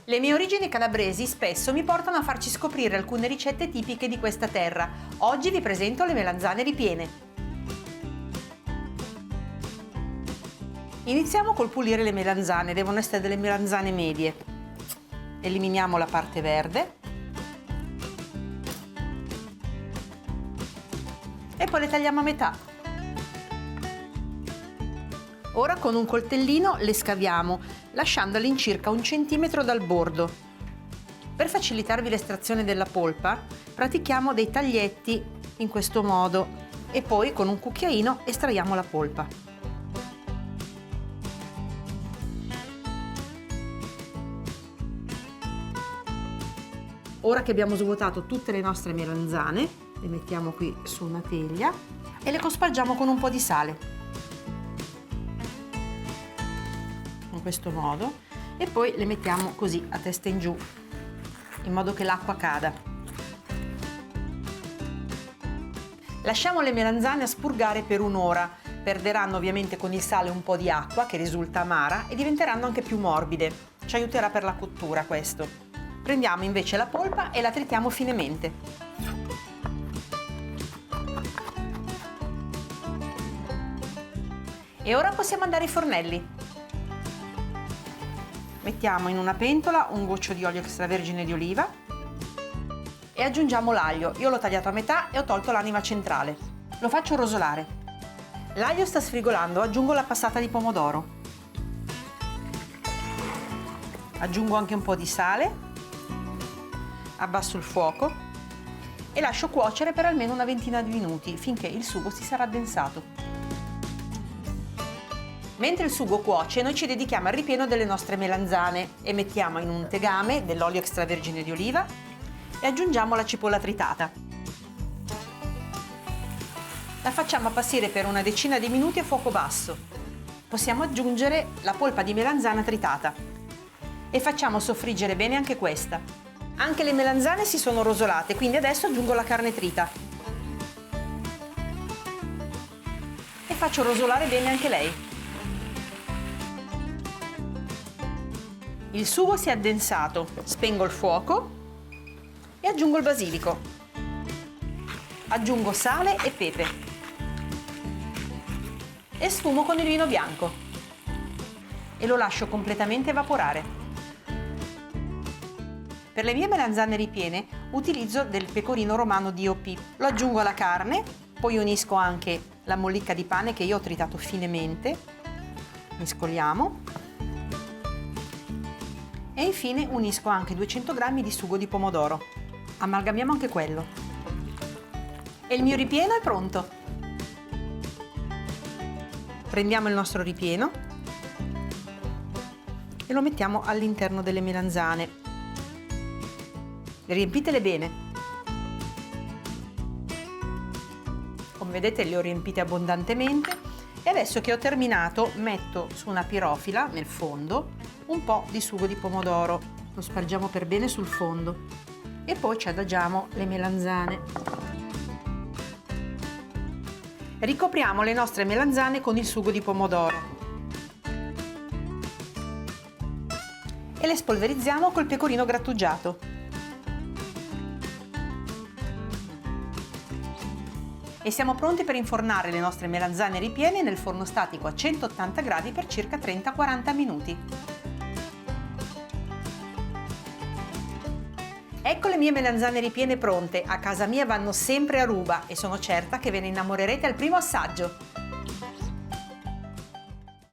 Le mie origini calabresi spesso mi portano a farci scoprire alcune ricette tipiche di questa terra. Oggi vi presento le melanzane ripiene. Iniziamo col pulire le melanzane, devono essere delle melanzane medie. Eliminiamo la parte verde e poi le tagliamo a metà. Ora con un coltellino le scaviamo, lasciandole all'incirca 1 centimetro dal bordo. Per facilitarvi l'estrazione della polpa, pratichiamo dei taglietti in questo modo e poi con un cucchiaino estraiamo la polpa. Ora che abbiamo svuotato tutte le nostre melanzane, le mettiamo qui su una teglia e le cospargiamo con un po' di sale. In questo modo, e poi le mettiamo così a testa in giù, in modo che l'acqua cada. Lasciamo le melanzane a spurgare per un'ora, perderanno ovviamente con il sale un po' di acqua che risulta amara e diventeranno anche più morbide, ci aiuterà per la cottura questo. Prendiamo invece la polpa e la tritiamo finemente. E ora possiamo andare ai fornelli. Mettiamo in una pentola un goccio di olio extravergine di oliva e aggiungiamo l'aglio. Io l'ho tagliato a metà e ho tolto l'anima centrale. Lo faccio rosolare. L'aglio sta sfrigolando, aggiungo la passata di pomodoro. Aggiungo anche un po' di sale, abbasso il fuoco e lascio cuocere per almeno una ventina di minuti finché il sugo si sarà addensato. Mentre il sugo cuoce, noi ci dedichiamo al ripieno delle nostre melanzane e mettiamo in un tegame dell'olio extravergine di oliva e aggiungiamo la cipolla tritata. La facciamo appassire per una decina di minuti a fuoco basso. Possiamo aggiungere la polpa di melanzana tritata e facciamo soffriggere bene anche questa. Anche le melanzane si sono rosolate, quindi adesso aggiungo la carne trita e faccio rosolare bene anche lei. Il sugo si è addensato, spengo il fuoco e aggiungo il basilico. Aggiungo sale e pepe e sfumo con il vino bianco e lo lascio completamente evaporare. Per le mie melanzane ripiene utilizzo del pecorino romano DOP. Lo aggiungo alla carne, poi unisco anche la mollica di pane che io ho tritato finemente, mescoliamo. E infine unisco anche 200 g di sugo di pomodoro. Amalgamiamo anche quello. E il mio ripieno è pronto. Prendiamo il nostro ripieno e lo mettiamo all'interno delle melanzane. Riempitele bene. Come vedete le ho riempite abbondantemente e adesso che ho terminato metto su una pirofila nel fondo un po' di sugo di pomodoro, lo spargiamo per bene sul fondo e poi ci adagiamo le melanzane. Ricopriamo le nostre melanzane con il sugo di pomodoro e le spolverizziamo col pecorino grattugiato. E siamo pronti per infornare le nostre melanzane ripiene nel forno statico a 180 gradi per circa 30-40 minuti. Ecco le mie melanzane ripiene pronte, a casa mia vanno sempre a ruba e sono certa che ve ne innamorerete al primo assaggio.